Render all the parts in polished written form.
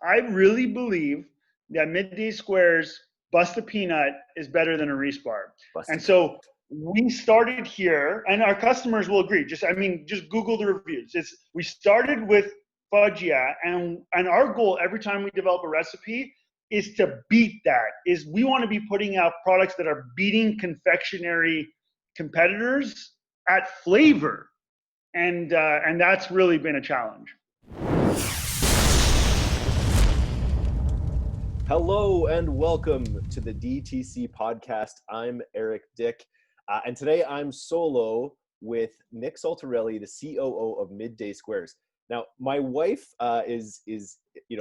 I really believe that Midday Squares Bust a Peanut is better than a Reese bar. And so we started here, and our customers will agree. Just Google the reviews. We started with Fudgia, and our goal every time we develop a recipe is to beat that. Is we want to be putting out products that are beating confectionery competitors at flavor, and that's really been a challenge. Hello and welcome to the DTC podcast. I'm Eric Dick, and today I'm solo with Nick Saltarelli, the COO of Midday Squares. Now, my wife is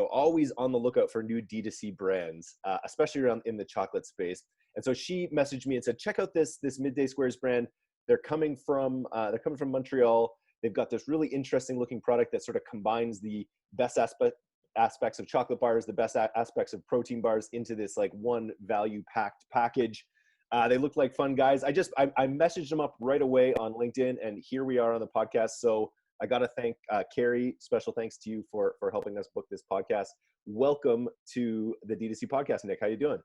always on the lookout for new D2C brands, especially around in the chocolate space. And so she messaged me and said, "Check out this Midday Squares brand. They're coming from Montreal. They've got this really interesting looking product that sort of combines the best aspects of chocolate bars, the best aspects of protein bars into this like one value packed package." They look like fun guys. I messaged them up right away on LinkedIn, and here we are on the podcast. So I got to thank Carrie. Special thanks to you for helping us book this podcast. Welcome to the D2C podcast, Nick. How you doing?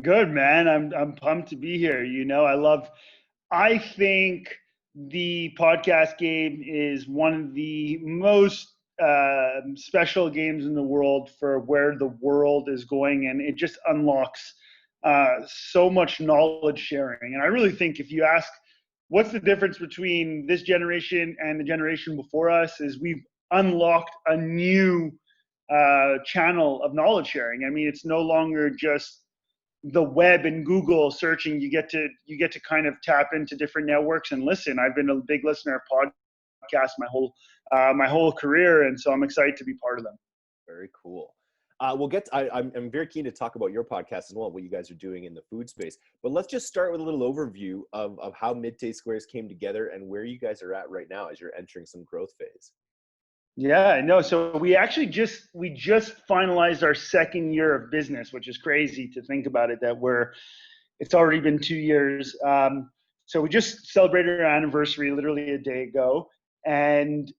Good, man. I'm pumped to be here. I think the podcast game is one of the most special games in the world for where the world is going, and it just unlocks so much knowledge sharing. And I really think if you ask what's the difference between this generation and the generation before us, is we've unlocked a new channel of knowledge sharing. I mean, it's no longer just the web and Google searching. You get to kind of tap into different networks and listen. I've been a big listener of podcasts my whole career, and so I'm excited to be part of them. Very cool. I'm very keen to talk about your podcast as well, what you guys are doing in the food space. But let's just start with a little overview of how Midday Squares came together and where you guys are at right now as you're entering some growth phase. Yeah, no. So we actually just finalized our second year of business, which is crazy to think about it. It's already been 2 years. So we just celebrated our anniversary literally a day ago, and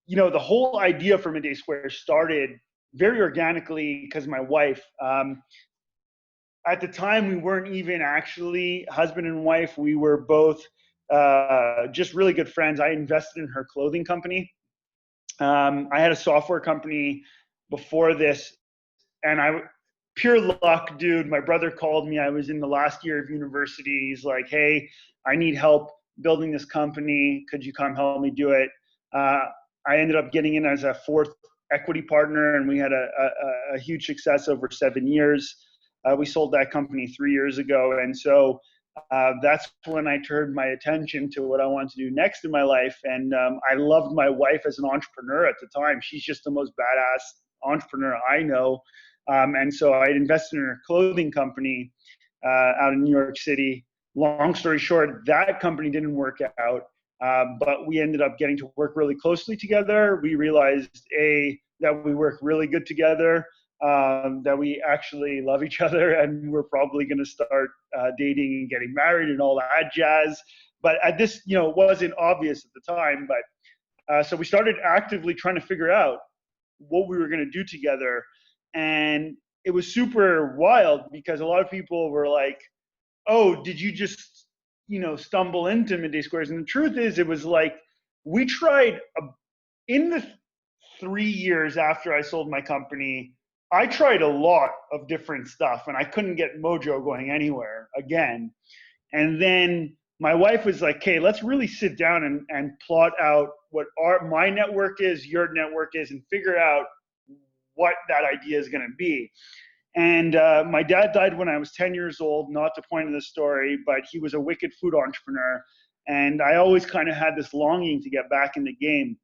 the whole idea for Midday Squares started very organically because my wife, at the time, we weren't even actually husband and wife. We were both just really good friends. I invested in her clothing company. I had a software company before this, and pure luck, dude. My brother called me. I was in the last year of university. He's like, "Hey, I need help building this company. Could you come help me do it?" I ended up getting in as a fourth equity partner, and we had a huge success over 7 years. We sold that company 3 years ago, and so that's when I turned my attention to what I wanted to do next in my life. And I loved my wife as an entrepreneur at the time. She's just the most badass entrepreneur I know. And so I invested in her clothing company out in New York City. Long story short, that company didn't work out, but we ended up getting to work really closely together. We realized, that we work really good together, that we actually love each other, and we're probably going to start dating and getting married and all that jazz. But this, wasn't obvious at the time. But so we started actively trying to figure out what we were going to do together. And it was super wild because a lot of people were like, "Oh, did you just, stumble into Midday Squares?" And the truth is, it was like we tried in the 3 years after I sold my company, I tried a lot of different stuff, and I couldn't get Mojo going anywhere again. And then my wife was like, "Okay, let's really sit down and plot out what my network is, your network is, and figure out what that idea is going to be." And my dad died when I was 10 years old, not the point of the story, but he was a wicked food entrepreneur. And I always kind of had this longing to get back in the game.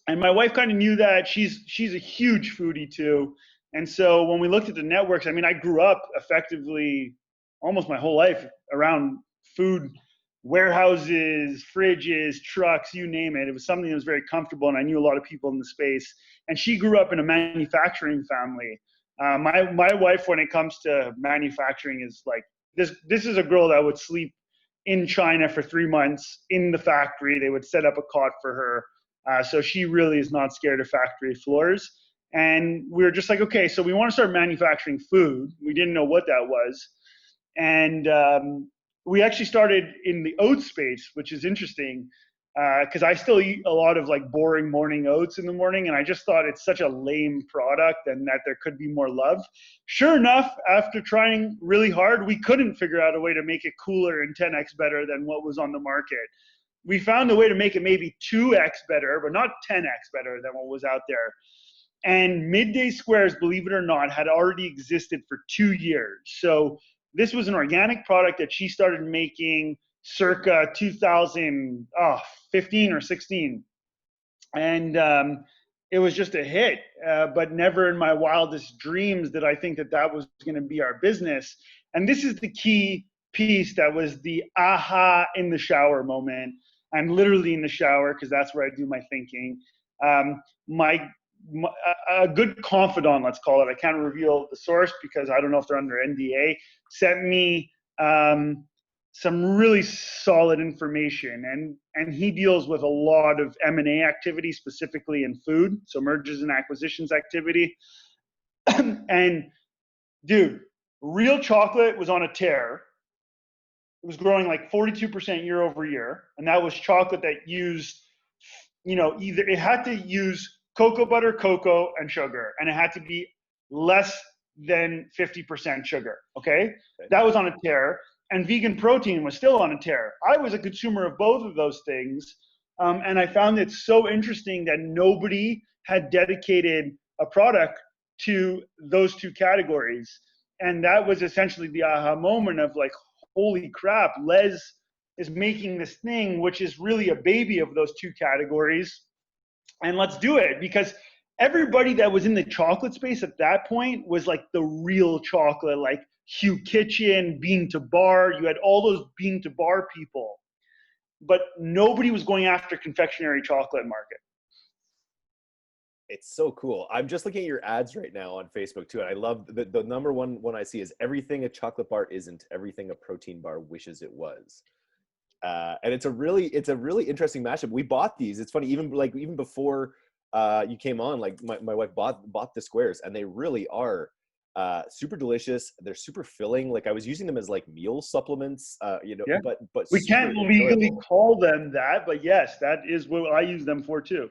And my wife kind of knew that. She's a huge foodie too. And so when we looked at the networks, I mean, I grew up effectively almost my whole life around food, warehouses, fridges, trucks, you name it. It was something that was very comfortable, and I knew a lot of people in the space. And she grew up in a manufacturing family. My wife, when it comes to manufacturing, is like, this is a girl that would sleep in China for 3 months in the factory. They would set up a cot for her. So she really is not scared of factory floors. And we were just like, okay, so we want to start manufacturing food. We didn't know what that was. And we actually started in the oat space, which is interesting because I still eat a lot of like boring morning oats in the morning. And I just thought it's such a lame product and that there could be more love. Sure enough, after trying really hard, we couldn't figure out a way to make it cooler and 10x better than what was on the market. We found a way to make it maybe 2x better, but not 10x better than what was out there. And Midday Squares, believe it or not, had already existed for 2 years. So this was an organic product that she started making circa 2015 or 16. And it was just a hit, but never in my wildest dreams did I think that that was going to be our business. And this is the key piece that was the aha in the shower moment. I'm literally in the shower because that's where I do my thinking. A good confidant, let's call it, I can't reveal the source because I don't know if they're under NDA, sent me some really solid information. And he deals with a lot of M&A activity, specifically in food, so mergers and acquisitions activity. And dude, real chocolate was on a tear. It was growing like 42% year over year. And that was chocolate that used, either it had to use cocoa butter, cocoa, and sugar. And it had to be less than 50% sugar, okay? That was on a tear. And vegan protein was still on a tear. I was a consumer of both of those things. And I found it so interesting that nobody had dedicated a product to those two categories. And that was essentially the aha moment of like, holy crap, Les is making this thing, which is really a baby of those two categories. And let's do it, because everybody that was in the chocolate space at that point was like the real chocolate, like Hugh Kitchen, Bean to Bar. You had all those Bean to Bar people, but nobody was going after confectionery chocolate market. It's so cool. I'm just looking at your ads right now on Facebook too. And I love the number one I see is everything a chocolate bar isn't, everything a protein bar wishes it was. And it's a really interesting mashup. We bought these. It's funny, even before you came on, like my wife bought the squares, and they really are super delicious. They're super filling. Like I was using them as like meal supplements, Yeah. but we can't legally call them that, but yes, that is what I use them for too.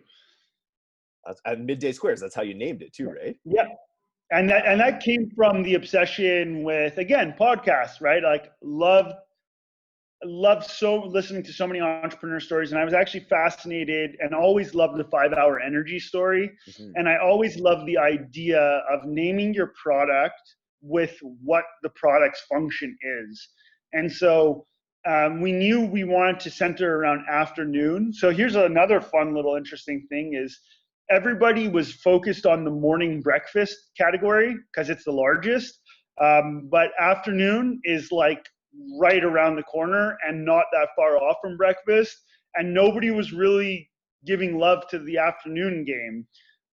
And Midday Squares, that's how you named it too, right? Yeah. And that came from the obsession with, again, podcasts, right? Like loved so listening to so many entrepreneur stories. And I was actually fascinated and always loved the 5-hour energy story. Mm-hmm. And I always loved the idea of naming your product with what the product's function is. And so we knew we wanted to center around afternoon. So here's another fun little interesting thing is everybody was focused on the morning breakfast category because it's the largest. But afternoon is like right around the corner and not that far off from breakfast. And nobody was really giving love to the afternoon game.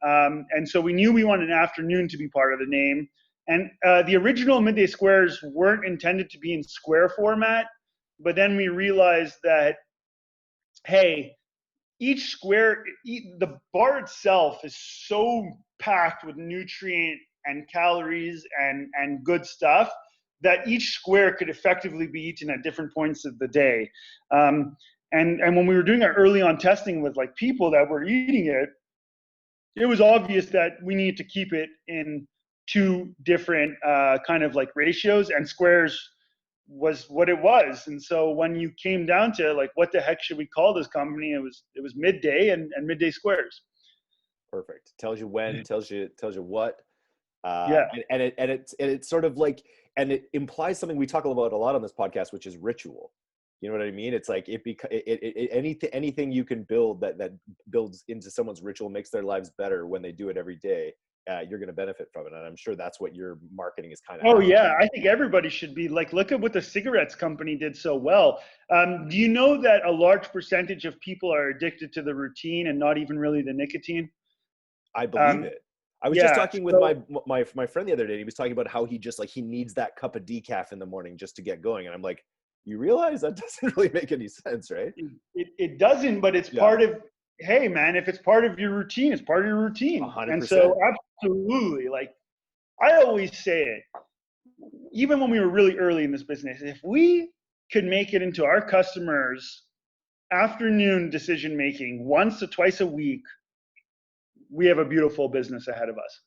And so we knew we wanted an afternoon to be part of the name. And the original Midday Squares weren't intended to be in square format. But then we realized that, hey, each square, the bar itself is so packed with nutrient and calories and good stuff that each square could effectively be eaten at different points of the day. And when we were doing our early on testing with like people that were eating it, it was obvious that we needed to keep it in two different kind of like ratios, and squares was what it was. And so when you came down to like, what the heck should we call this company? It was Midday and Midday Squares. Perfect. Tells you when, tells you what. Yeah. And it's sort of like, and it implies something we talk about a lot on this podcast, which is ritual. You know what I mean? It's like anything you can build that builds into someone's ritual, makes their lives better when they do it every day. You're going to benefit from it. And I'm sure that's what your marketing is kind of. Oh yeah. I think everybody should be like, look at what the cigarettes company did so well. Do you know that a large percentage of people are addicted to the routine and not even really the nicotine? I believe it. I was just talking with my friend the other day. He was talking about how he just like, he needs that cup of decaf in the morning just to get going. And I'm like, you realize that doesn't really make any sense, right? It doesn't, but it's part of, hey man, if it's part of your routine, it's part of your routine. 100%. And so absolutely. Like I always say it, even when we were really early in this business, if we could make it into our customers' afternoon decision making once or twice a week, we have a beautiful business ahead of us.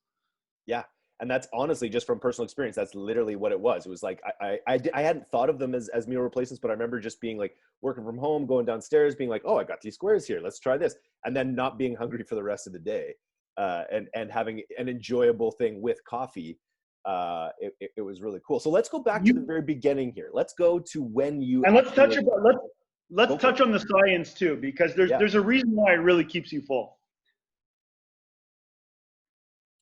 Yeah. And that's honestly just from personal experience. That's literally what it was. It was like, I hadn't thought of them as meal replacements, but I remember just being like working from home, going downstairs, being like, oh, I got these squares here. Let's try this. And then not being hungry for the rest of the day, and having an enjoyable thing with coffee. It was really cool. So let's go back to the very beginning here. Let's go to when you, and let's touch on the science too, because there's a reason why it really keeps you full.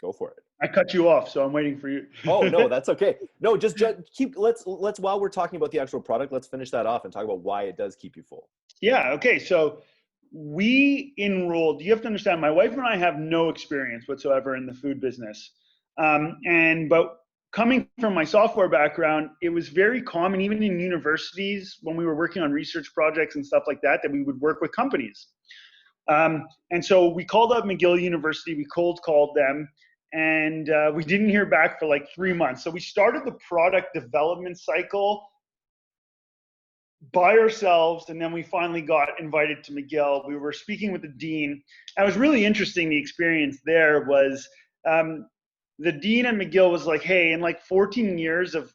Go for it. I cut you off, so I'm waiting for you. Oh, no, that's okay. No, just keep, let's, while we're talking about the actual product, let's finish that off and talk about why it does keep you full. Yeah. Okay. So we enrolled, you have to understand, my wife and I have no experience whatsoever in the food business. But coming from my software background, it was very common, even in universities, when we were working on research projects and stuff like that, that we would work with companies. And so we called up McGill University, we cold called them, and we didn't hear back for like 3 months. So we started the product development cycle by ourselves, and then we finally got invited to McGill. We were speaking with the dean. And it was really interesting. The experience there was the dean at McGill was like, hey, in like 14 years of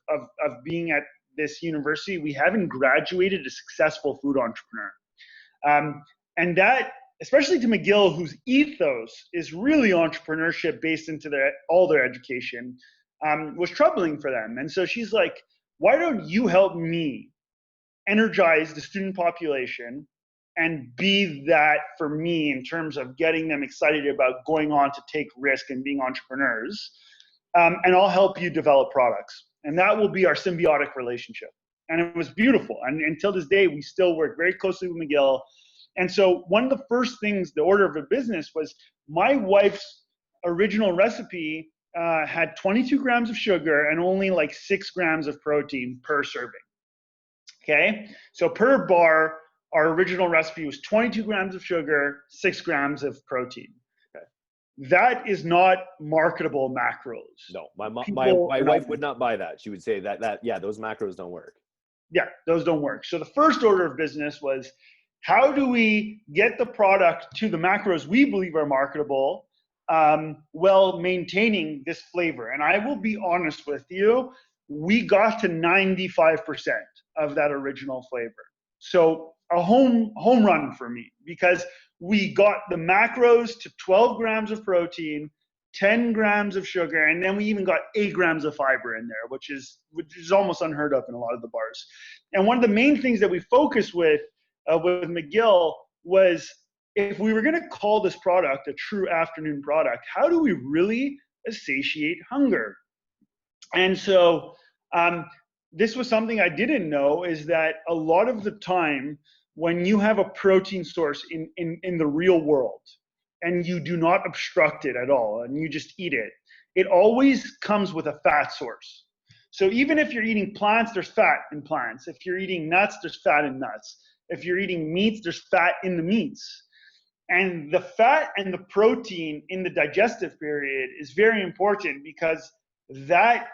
being at this university, we haven't graduated a successful food entrepreneur. And that, especially to McGill, whose ethos is really entrepreneurship based into all their education, was troubling for them. And so she's like, why don't you help me energize the student population and be that for me in terms of getting them excited about going on to take risk and being entrepreneurs. And I'll help you develop products. And that will be our symbiotic relationship. And it was beautiful. And until this day, we still work very closely with McGill. And so one of the first things, the order of the business, was my wife's original recipe had 22 grams of sugar and only like 6 grams of protein per serving. Okay, so per bar, our original recipe was 22 grams of sugar, 6 grams of protein. Okay. That is not marketable macros. No, my wife would not buy that. She would say that yeah, those macros don't work. Yeah, those don't work. So the first order of business was, how do we get the product to the macros we believe are marketable while maintaining this flavor? And I will be honest with you, we got to 95% of that original flavor. So a home run for me, because we got the macros to 12 grams of protein, 10 grams of sugar, and then we even got 8 grams of fiber in there, which is almost unheard of in a lot of the bars. And one of the main things that we focused with McGill was, if we were going to call this product a true afternoon product, how do we really satiate hunger? And so this was something I didn't know, is that a lot of the time when you have a protein source in the real world and you do not obstruct it at all and you just eat it, it always comes with a fat source. So even if you're eating plants, there's fat in plants. If you're eating nuts, there's fat in nuts. If you're eating meats, there's fat in the meats. And the fat and the protein in the digestive period is very important, because that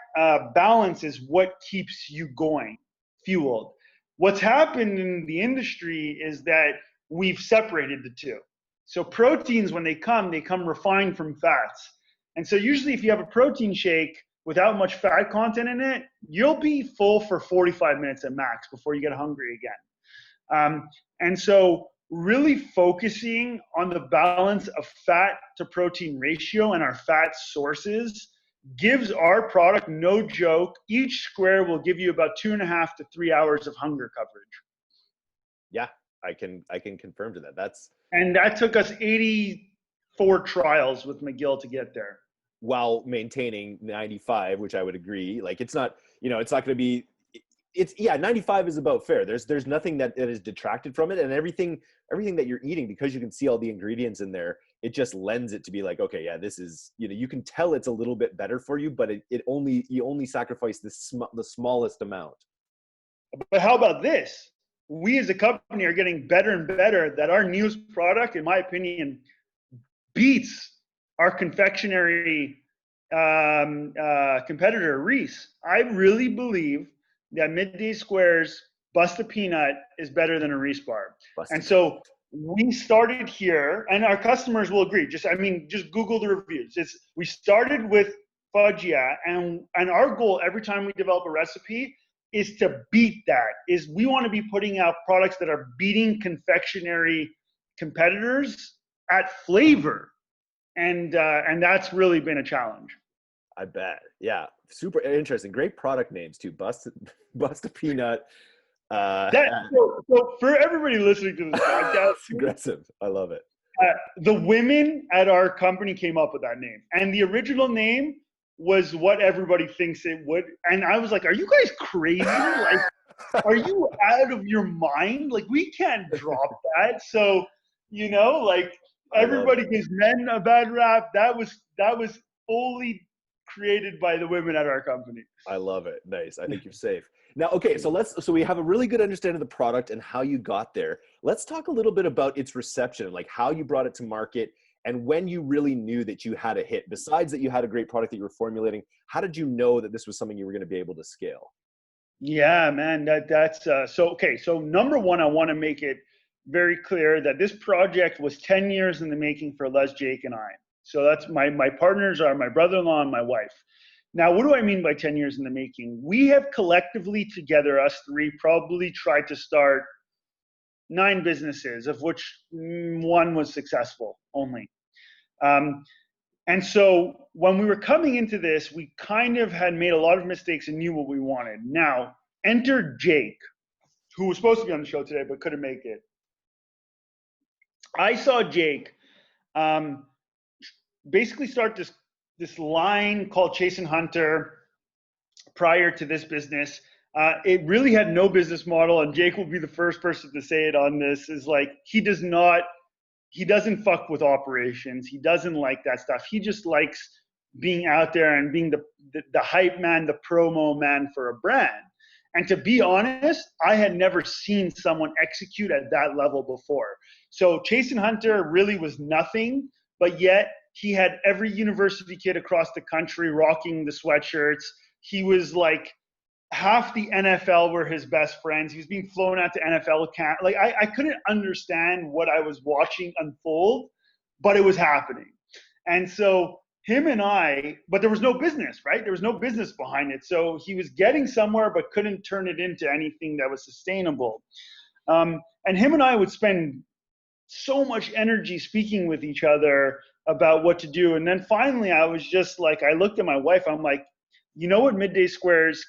balance is what keeps you going, fueled. What's happened in the industry is that we've separated the two. So proteins, when they come refined from fats. And so usually if you have a protein shake without much fat content in it, you'll be full for 45 minutes at max before you get hungry again. And so really focusing on the balance of fat to protein ratio and our fat sources gives our product, no joke, each square will give you about 2.5 to 3 hours of hunger coverage. Yeah, I can confirm to that. And that took us 84 trials with McGill to get there, while maintaining 95, which I would agree. Like, it's not, it's not going to be, 95 is about fair. There's nothing that is detracted from it, and everything that you're eating, because you can see all the ingredients in there, it just lends it to be like, okay, yeah, this is, you can tell it's a little bit better for you, but you only sacrifice the smallest amount. But how about this? We as a company are getting better and better, that our newest product, in my opinion, beats our confectionary competitor, Reese. I really believe that Midday Squares Bust a Peanut is better than a Reese bar. And so we started here, and our customers will agree. Just Google the reviews. We started with Fudgia, and our goal every time we develop a recipe is to beat that. Is we want to be putting out products that are beating confectionery competitors at flavor, and that's really been a challenge. I bet. Yeah. Super interesting. Great product names too. Bust a Peanut. So for everybody listening to this podcast, it's aggressive. I love it. The women at our company came up with that name, and the original name was what everybody thinks it would. And I was like, "Are you guys crazy? Like, are you out of your mind? Like, we can't drop that." So, like, everybody gives men a bad rap. That was fully created by the women at our company. I love it. Nice. I think you're safe. Now, okay, so we have a really good understanding of the product and how you got there. Let's talk a little bit about its reception, like how you brought it to market and when you really knew that you had a hit. Besides that you had a great product that you were formulating, how did you know that this was something you were going to be able to scale? Yeah, man, that's okay. So number one, I want to make it very clear that this project was 10 years in the making for Les, Jake, and I. So that's my partners are my brother-in-law and my wife. Now, what do I mean by 10 years in the making? We have collectively together, us three, probably tried to start 9 businesses, of which one was successful only. And so when we were coming into this, we kind of had made a lot of mistakes and knew what we wanted. Now, enter Jake, who was supposed to be on the show today but couldn't make it. I saw Jake basically start this line called Chase and Hunter prior to this business. It really had no business model, and Jake will be the first person to say it on this, is like, he doesn't fuck with operations. He doesn't like that stuff. He just likes being out there and being the hype man, the promo man for a brand. And to be honest, I had never seen someone execute at that level before. So Chase and Hunter really was nothing, but yet he had every university kid across the country rocking the sweatshirts. He was like, half the NFL were his best friends. He was being flown out to NFL camp. Like, I couldn't understand what I was watching unfold, but it was happening. And so him and but there was no business, right? There was no business behind it. So he was getting somewhere, but couldn't turn it into anything that was sustainable. And him and I would spend so much energy speaking with each other about what to do. And then finally, I was just like, I looked at my wife, I'm like, you know what Midday Squares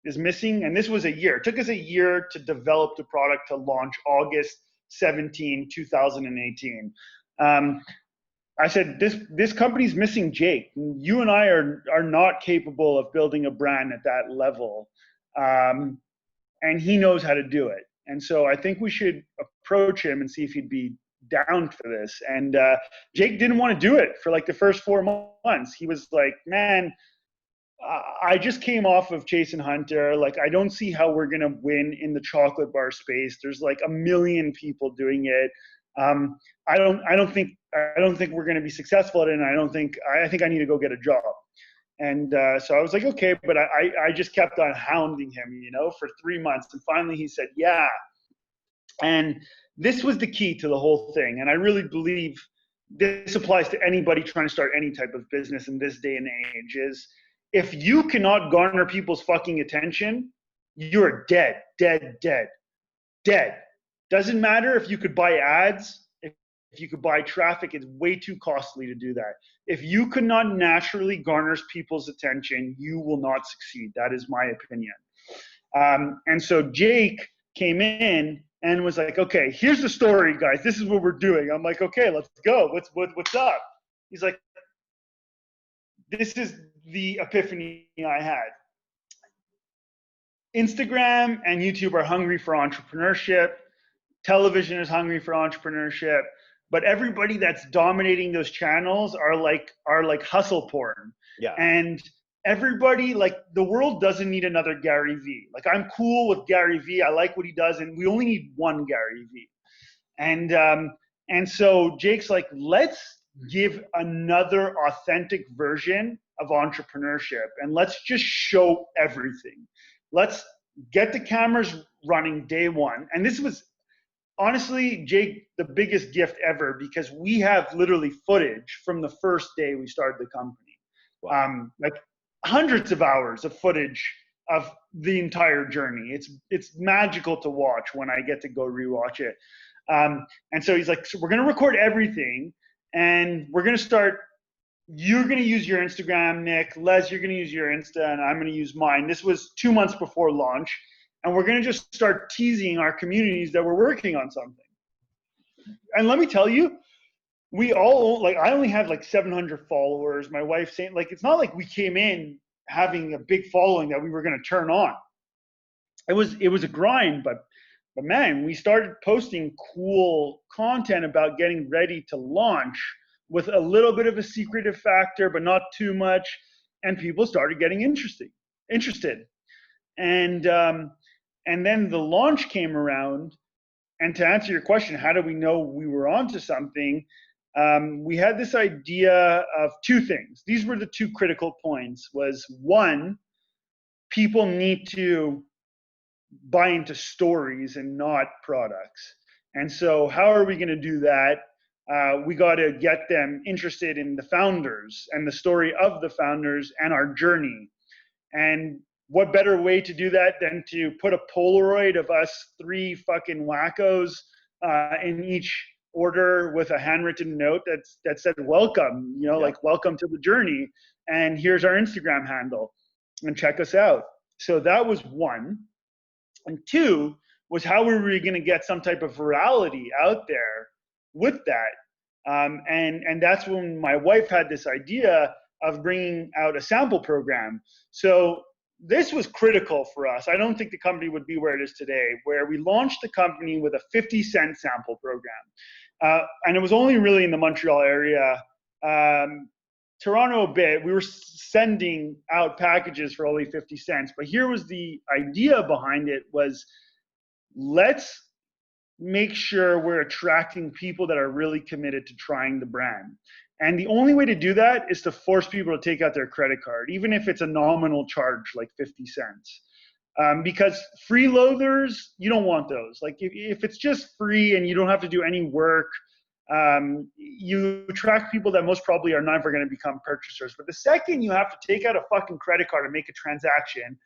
is missing? And this was a year. It took us a year to develop the product to launch August 17, 2018. I said, this company's missing Jake. You and I are not capable of building a brand at that level. And he knows how to do it. And so I think we should approach him and see if he'd be down for this. And Jake didn't want to do it for like the first 4 months. He was like, man, I just came off of Chase and Hunter. Like, I don't see how we're going to win in the chocolate bar space. There's like 1 million people doing it. I don't think we're going to be successful at it. And I think I need to go get a job. And so I was like, okay, but I just kept on hounding him, for 3 months. And finally he said, yeah. And this was the key to the whole thing. And I really believe this applies to anybody trying to start any type of business in this day and age, is if you cannot garner people's fucking attention, you're dead. Doesn't matter if you could buy ads, if you could buy traffic, it's way too costly to do that. If you could not naturally garner people's attention, you will not succeed. That is my opinion. And so Jake came in and was like, okay, here's the story, guys. This is what we're doing. I'm like, okay, let's go. What's up? He's like, this is the epiphany I had. Instagram and YouTube are hungry for entrepreneurship. Television is hungry for entrepreneurship. But everybody that's dominating those channels are like hustle porn. Yeah. And everybody, like, the world doesn't need another Gary Vee. Like, I'm cool with Gary Vee. I like what he does, and we only need one Gary Vee. And so Jake's like, let's give another authentic version of entrepreneurship, and let's just show everything. Let's get the cameras running day one. And this was honestly, Jake, the biggest gift ever, because we have literally footage from the first day we started the company. Wow. Like hundreds of hours of footage of the entire journey. It's magical to watch when I get to go rewatch it. And so he's like, so we're going to record everything, and we're going to start. You're going to use your Instagram, Nick. Les, you're going to use your Insta, and I'm going to use mine. This was 2 months before launch, and we're going to just start teasing our communities that we're working on something. And let me tell you, we all, like, I only had like 700 followers. My wife saying, like, it's not like we came in having a big following that we were going to turn on. It was a grind, but man, we started posting cool content about getting ready to launch with a little bit of a secretive factor, but not too much. And people started getting interested. And then the launch came around. And to answer your question, how do we know we were onto something? We had this idea of two things. These were the two critical points. Was one, people need to buy into stories and not products. And so how are we going to do that? We got to get them interested in the founders and the story of the founders and our journey. And what better way to do that than to put a Polaroid of us three fucking wackos in each order with a handwritten note that said welcome, like welcome to the journey, and here's our Instagram handle, and check us out. So that was one. And two was, how were we going to get some type of virality out there with that? And that's when my wife had this idea of bringing out a sample program. So this was critical for us. I don't think the company would be where it is today, where we launched the company with a 50-cent sample program. And it was only really in the Montreal area. Toronto a bit. We were sending out packages for only 50 cents. But here was the idea behind it was, let's make sure we're attracting people that are really committed to trying the brand. And the only way to do that is to force people to take out their credit card, even if it's a nominal charge like 50 cents. Because freeloaders, you don't want those. Like if it's just free and you don't have to do any work, you attract people that most probably are never going to become purchasers. But the second you have to take out a fucking credit card and make a transaction,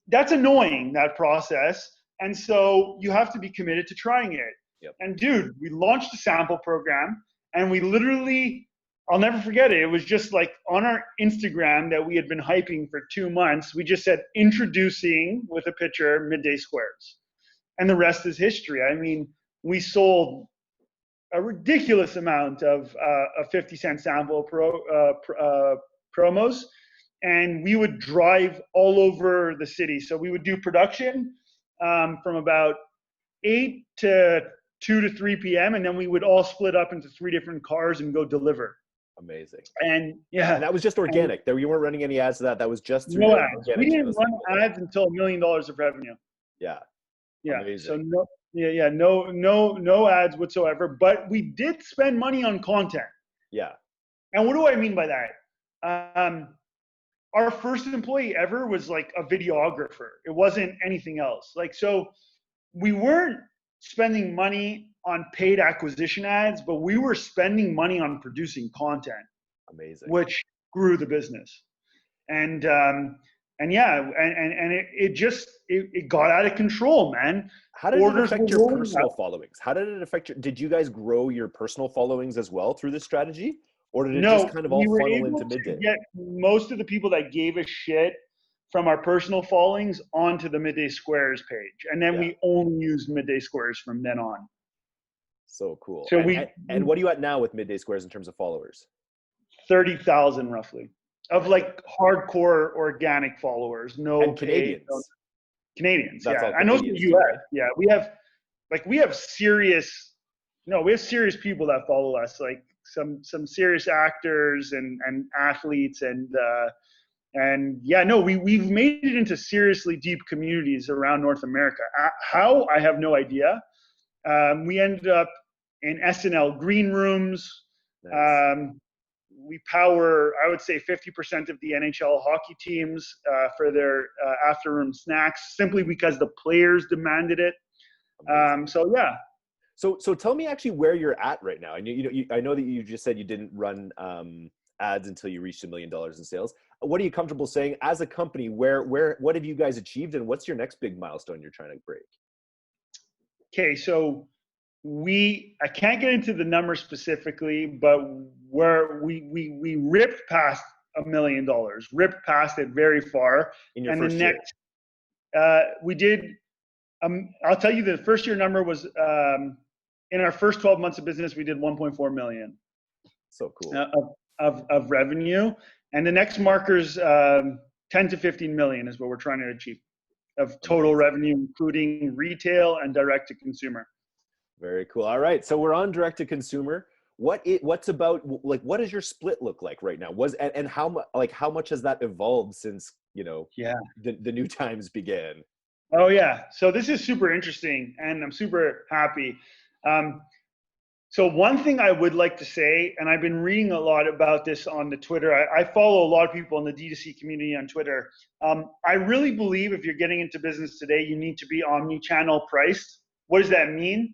that's annoying, that process. And so you have to be committed to trying it. Yep. And dude, we launched a sample program, and we literally, I'll never forget it. It was just like on our Instagram that we had been hyping for 2 months. We just said introducing with a picture Midday Squares, and the rest is history. I mean, we sold a ridiculous amount of 50-cent sample promos, and we would drive all over the city. So we would do production from about 8 to 2 to 3 p.m. and then we would all split up into 3 different cars and go deliver. Amazing. And yeah, and that was just organic. There, you weren't running any ads to that. That was just through no ads. We didn't run ads until $1 million of revenue. Yeah. Yeah. Amazing. So no ads whatsoever. But we did spend money on content. Yeah. And what do I mean by that? Our first employee ever was like a videographer. It wasn't anything else. Like, so we weren't spending money on paid acquisition ads, but we were spending money on producing content. Amazing. Which grew the business. And yeah, and it got out of control, man. How did it affect your personal followings? How did it affect did you guys grow your personal followings as well through this strategy? Or did it just kind of all funnel into Midday? Get most of the people that gave a shit from our personal followings onto the Midday Squares page. And then we only used Midday Squares from then on. So cool. So and what are you at now with Midday Squares in terms of followers? 30,000 roughly of like hardcore organic followers. No, and Canadians. Canadians. That's yeah. And also the US. Right? Yeah. We have serious people that follow us, like some serious actors and athletes and yeah, no, we've made it into seriously deep communities around North America. How? I have no idea. We ended up in SNL green rooms. Nice. we power, I would say, 50% of the NHL hockey teams for their after-room snacks, simply because the players demanded it. So yeah. So tell me actually where you're at right now. And I know that you just said you didn't run ads until you reached $1 million in sales. What are you comfortable saying as a company? What have you guys achieved, and what's your next big milestone you're trying to break? Okay, so I can't get into the numbers specifically, but we ripped past $1 million, ripped past it very far. In your and first the year? we did. I'll tell you, the first year number was in our first 12 months of business, we did 1.4 million. So cool. Of revenue, and the next marker's 10 to 15 million is what we're trying to achieve of total revenue, including retail and direct to consumer. Very cool. All right, so we're on direct to consumer. What's about, like, what does your split look like right now? And how much has that evolved since the new times began? Oh yeah, so this is super interesting, and I'm super happy. So one thing I would like to say, and I've been reading a lot about this on the Twitter. I follow a lot of people in the D2C community on Twitter. I really believe if you're getting into business today, you need to be omni-channel priced. What does that mean?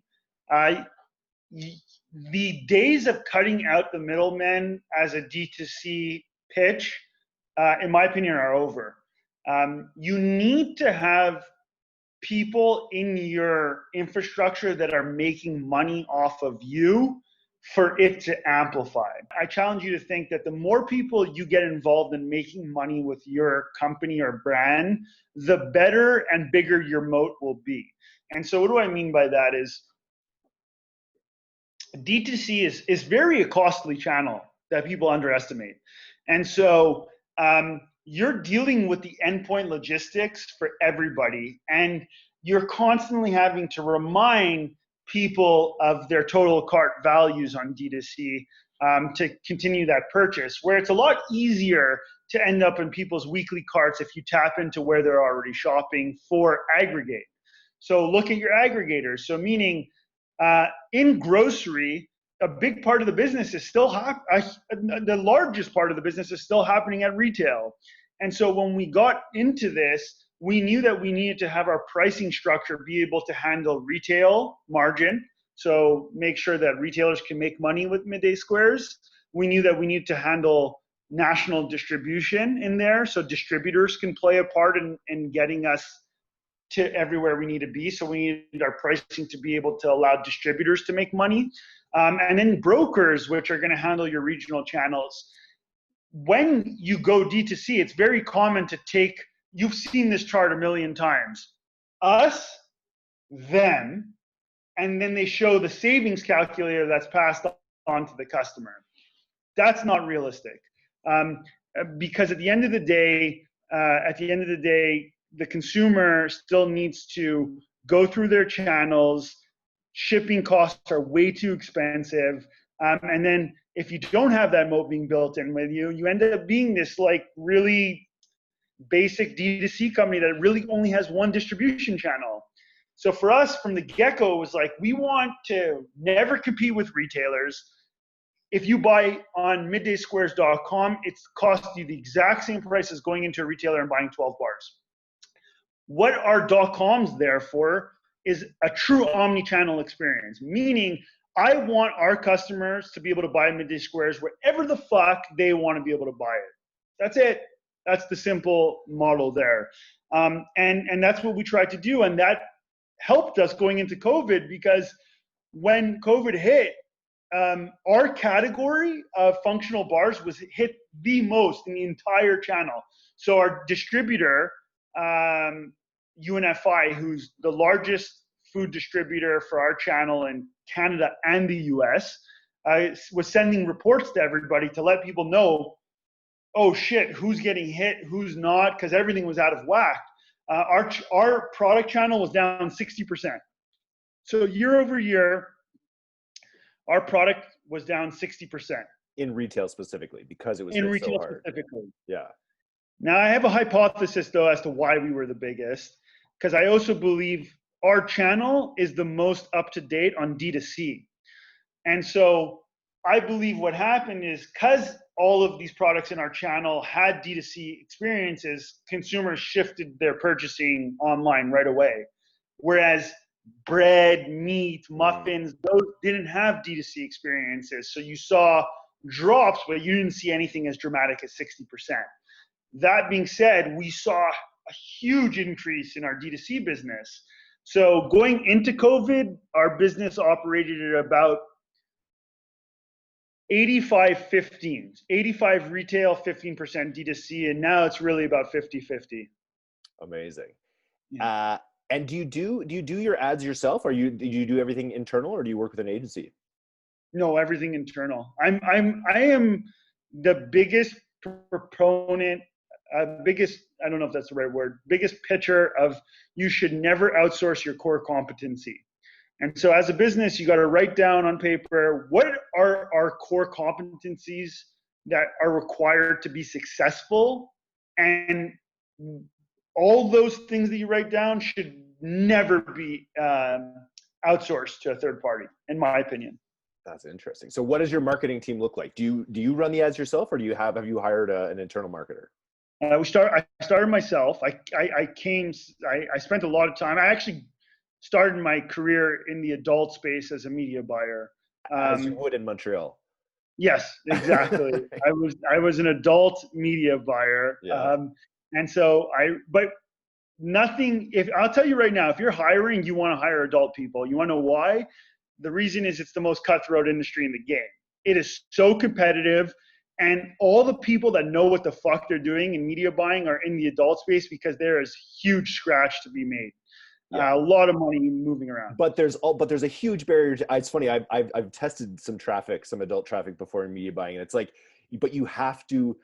The days of cutting out the middlemen as a D2C pitch, in my opinion, are over. You need to have people in your infrastructure that are making money off of you for it to amplify. I challenge you to think that the more people you get involved in making money with your company or brand, the better and bigger your moat will be. And so what do I mean by that is D2C is very a costly channel that people underestimate. And so you're dealing with the endpoint logistics for everybody, and you're constantly having to remind people of their total cart values on D2C to continue that purchase, where it's a lot easier to end up in people's weekly carts if you tap into where they're already shopping for aggregate. So look at your aggregators. So meaning in grocery, a big part of the business is still the largest part of the business is still happening at retail. And so when we got into this, we knew that we needed to have our pricing structure be able to handle retail margin. So make sure that retailers can make money with Midday Squares. We knew that we needed to handle national distribution in there. So distributors can play a part in getting us to everywhere we need to be. So we need our pricing to be able to allow distributors to make money. And then brokers, which are going to handle your regional channels. When you go D2C, it's very common to take, you've seen this chart a million times, us, them, and then they show the savings calculator that's passed on to the customer. That's not realistic. Because at the end of the day, the consumer still needs to go through their channels. Shipping costs are way too expensive. And then if you don't have that moat being built in with you, you end up being this like really basic D2C company that really only has one distribution channel. So for us from the get-go, it was like, we want to never compete with retailers. If you buy on middaysquares.com, it's cost you the exact same price as going into a retailer and buying 12 bars. What our .com's there for is a true omni-channel experience, meaning I want our customers to be able to buy Midday Squares wherever the fuck they want to be able to buy it. That's it. That's the simple model there. And that's what we tried to do. And that helped us going into COVID, because when COVID hit, our category of functional bars was hit the most in the entire channel. So our distributor, UNFI, who's the largest food distributor for our channel in Canada and the US, was sending reports to everybody to let people know, oh shit, who's getting hit, who's not, because everything was out of whack. Our product channel was down 60%. So year over year, our product was down 60%. In retail specifically, because it was in hit retail so hard. specifically. Yeah. Now I have a hypothesis though as to why we were the biggest, because I also believe our channel is the most up to date on D2C. And so I believe what happened is, because all of these products in our channel had D2C experiences, consumers shifted their purchasing online right away. Whereas bread, meat, muffins, those didn't have D2C experiences. So you saw drops, but you didn't see anything as dramatic as 60%. That being said, we saw a huge increase in our D2C business. So going into COVID, our business operated at about 85-15, 85 retail, 15% D2C, and now it's really about 50-50. Amazing. Yeah. And do you do your ads yourself, or do you do everything internal, or do you work with an agency? No, everything internal. I am the biggest proponent, I don't know if that's the right word, biggest pitcher of you should never outsource your core competency. And so as a business, you got to write down on paper, what are our core competencies that are required to be successful? And all those things that you write down should never be outsourced to a third party, in my opinion. That's interesting. So what does your marketing team look like? Do you run the ads yourself, or have you hired an internal marketer? I started myself. I spent a lot of time. I actually started my career in the adult space as a media buyer. As you would in Montreal. Yes, exactly. I was an adult media buyer. Yeah. And so but nothing, I'll tell you right now, if you're hiring, you want to hire adult people. You want to know why? The reason is it's the most cutthroat industry in the game. It is so competitive, and all the people that know what the fuck they're doing in media buying are in the adult space because there is huge scratch to be made. Yeah. A lot of money moving around. But there's a huge barrier to, it's funny, I've tested some adult traffic before in media buying, and it's like, but you have to,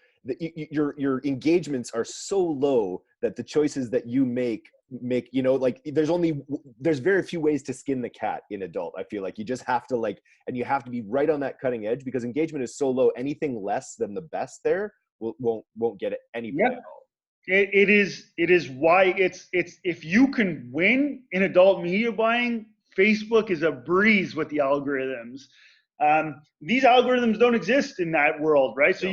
your engagements are so low that the choices that you make, like there's very few ways to skin the cat in adult. I feel like you just have to and you have to be right on that cutting edge, because engagement is so low. Anything less than the best there won't get any play at all. It is why it's if you can win in adult media buying, Facebook is a breeze with the algorithms. These algorithms don't exist in that world, right? So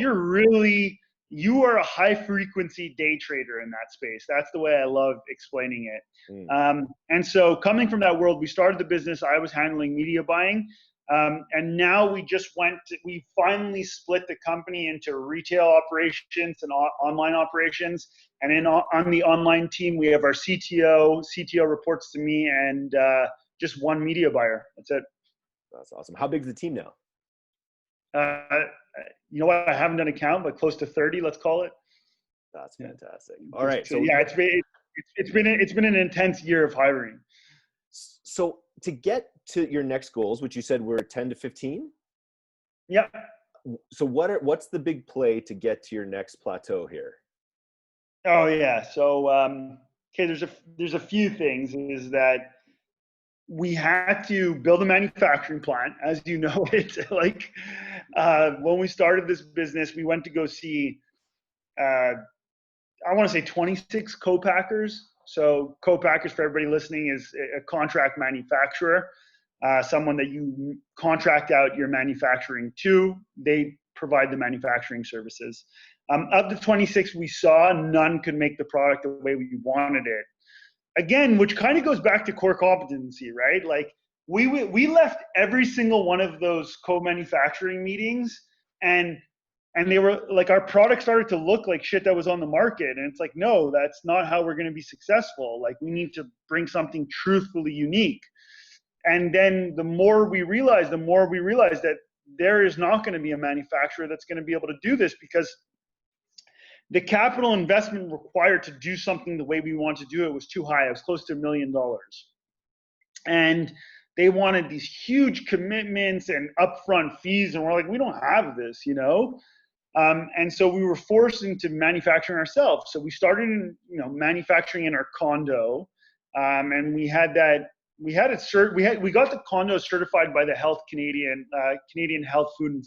you are a high frequency day trader in that space. That's the way I love explaining it. And so coming from that world, we started the business. I was handling media buying. And now we finally split the company into retail operations and online operations. And on the online team, we have our CTO. CTO reports to me, and just one media buyer. That's it. That's awesome. How big is the team now? You know what? I haven't done a count, but close to 30, let's call it. That's fantastic. All right. So yeah, it's been an intense year of hiring. So to get to your next goals, which you said were 10 to 15? Yeah. So what's the big play to get to your next plateau here? Oh yeah. So okay, there's a few things. Is that we had to build a manufacturing plant, as you know it. When we started this business, we went to go see I want to say 26 co-packers. So co-packers, for everybody listening, is a contract manufacturer, someone that you contract out your manufacturing to. They provide the manufacturing services. Of the 26 we saw, none could make the product the way we wanted it. Again, which kind of goes back to core competency, right? Like we left every single one of those co-manufacturing meetings, and they were like, our product started to look like shit that was on the market. And it's like, no, that's not how we're going to be successful. Like, we need to bring something truthfully unique. And then the more we realized that there is not going to be a manufacturer that's going to be able to do this, because the capital investment required to do something the way we want to do it was too high. It was close to $1 million. And they wanted these huge commitments and upfront fees. And we're like, we don't have this, and so we were forced into manufacturing ourselves. So we started manufacturing in our condo. And we got the condo certified by the Canadian Health Food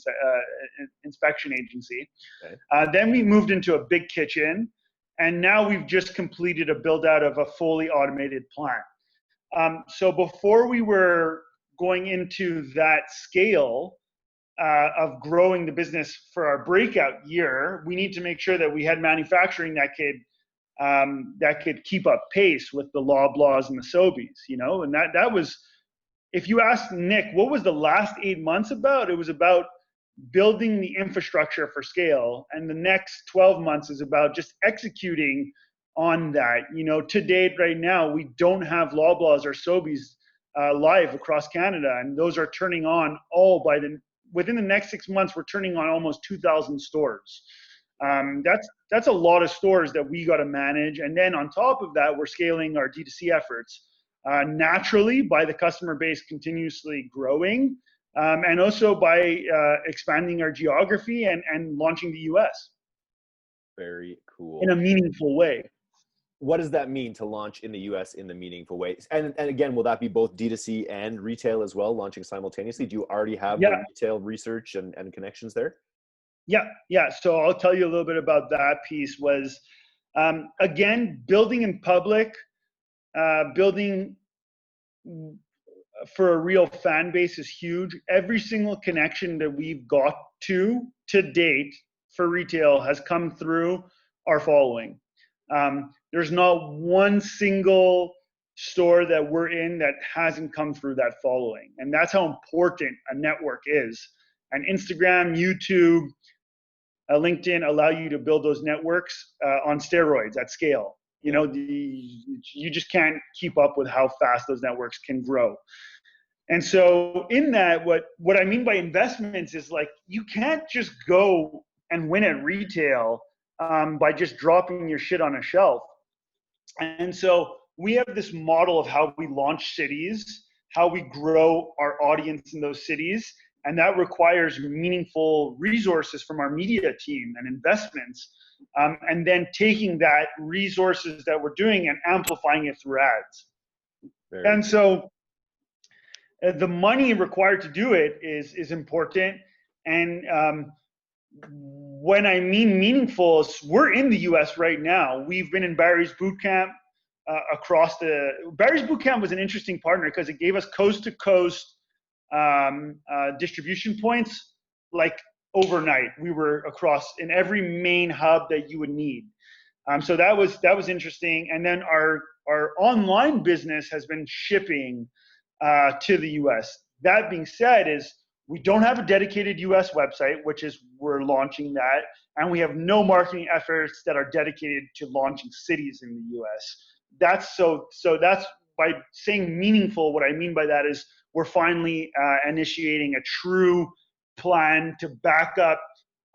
Inspection Agency. Okay. Then we moved into a big kitchen, and now we've just completed a build out of a fully automated plant. So before we were going into that scale, of growing the business for our breakout year, we need to make sure that we had manufacturing that could keep up pace with the Loblaws and the Sobeys, you know, and that was, if you ask Nick, what was the last 8 months about? It was about building the infrastructure for scale, and the next 12 months is about just executing on that. You know, to date, right now, we don't have Loblaws or Sobeys live across Canada, and those are turning on all within the next 6 months. We're turning on almost 2,000 stores. That's a lot of stores that we got to manage, and then on top of that, we're scaling our D2C efforts naturally by the customer base continuously growing, and also by expanding our geography and launching the US. Very cool. In a meaningful way. What does that mean to launch in the US in the meaningful way? And again, will that be both D2C and retail as well, launching simultaneously? Do you already have the retail research and connections there? Yeah. So I'll tell you a little bit about that piece. Was again, building in public, building for a real fan base is huge. Every single connection that we've got to date for retail has come through our following. There's not one single store that we're in that hasn't come through that following. And that's how important a network is. And Instagram, YouTube, LinkedIn allow you to build those networks on steroids at scale. You know, you just can't keep up with how fast those networks can grow. And so in that, what I mean by investments is, like, you can't just go and win at retail by just dropping your shit on a shelf. And so we have this model of how we launch cities, how we grow our audience in those cities, and that requires meaningful resources from our media team and investments, and then taking that resources that we're doing and amplifying it through ads. And so the money required to do it is important. And when I mean meaningful, we're in the US right now. We've been in Barry's Bootcamp Barry's Bootcamp was an interesting partner because it gave us coast to coast distribution points, like overnight. We were across in every main hub that you would need. So that was interesting. And then our online business has been shipping to the US. That being said, we don't have a dedicated US website, which is we're launching that, and we have no marketing efforts that are dedicated to launching cities in the US. That's by saying meaningful, what I mean by that is we're finally initiating a true plan to back up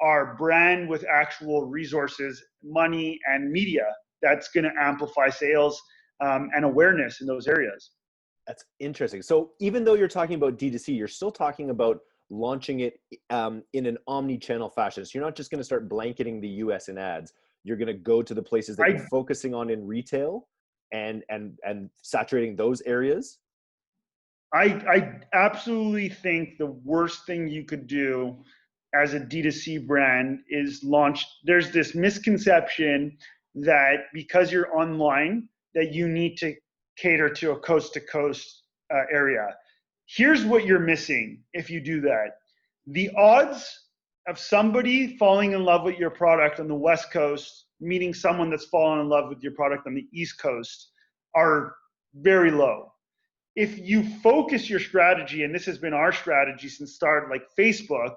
our brand with actual resources, money, and media that's going to amplify sales and awareness in those areas. That's interesting. So even though you're talking about D2C, you're still talking about launching it in an omni-channel fashion. So you're not just going to start blanketing the US in ads. You're going to go to the places that you're focusing on in retail and saturating those areas. I absolutely think the worst thing you could do as a D2C brand is launch. There's this misconception that because you're online, that you need to cater to a coast to coast area. Here's what you're missing if you do that. The odds of somebody falling in love with your product on the West Coast meeting someone that's fallen in love with your product on the East Coast are very low. If you focus your strategy, and this has been our strategy since start, like Facebook,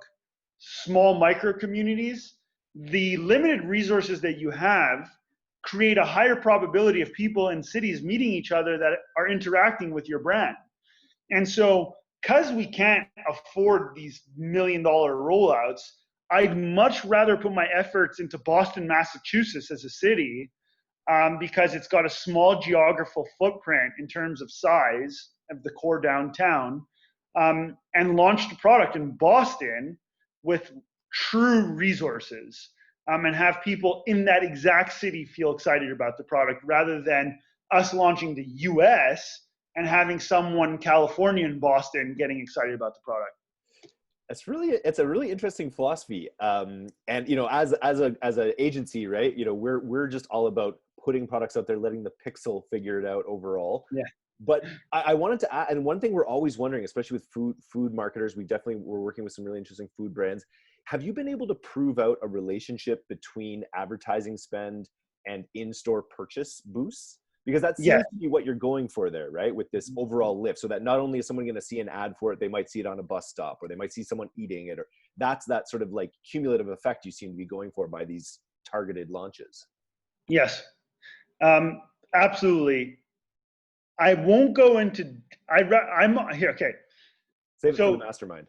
small micro communities, the limited resources that you have create a higher probability of people in cities meeting each other that are interacting with your brand. And so, because we can't afford these $1 million rollouts, I'd much rather put my efforts into Boston, Massachusetts as a city, because it's got a small geographical footprint in terms of size of the core downtown, and launch the product in Boston with true resources, and have people in that exact city feel excited about the product, rather than us launching the US and having someone in California and Boston getting excited about the product. It's a really interesting philosophy. And, you know, as an agency, right, you know, we're just all about putting products out there, letting the pixel figure it out overall. Yeah. But I wanted to add, and one thing we're always wondering, especially with food marketers, we're working with some really interesting food brands. Have you been able to prove out a relationship between advertising spend and in-store purchase boosts? Because that Yeah. seems to be what you're going for there, right? With this overall lift, so that not only is someone going to see an ad for it, they might see it on a bus stop, or they might see someone eating it, or that's that sort of like cumulative effect you seem to be going for by these targeted launches. Yes. Absolutely. I won't go into. I'm here. Okay. Save it for the So mastermind.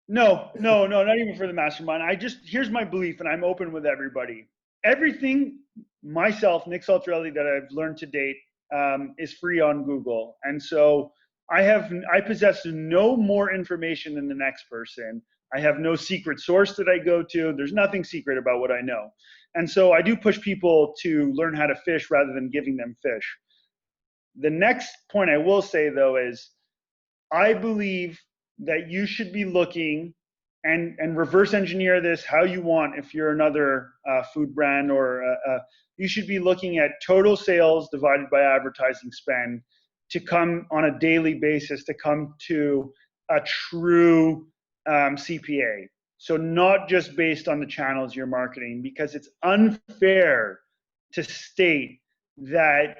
no, not even for the mastermind. Here's my belief, and I'm open with everybody. Everything myself, Nick Saltarelli, that I've learned to date is free on Google, and so I possess no more information than the next person. I have no secret source that I go to. There's nothing secret about what I know, and so I do push people to learn how to fish rather than giving them fish. The next point I will say though is I believe that you should be looking and reverse engineer this how you want. If you're another food brand you should be looking at total sales divided by advertising spend to come on a daily basis to come to a true CPA. So not just based on the channels you're marketing, because it's unfair to state that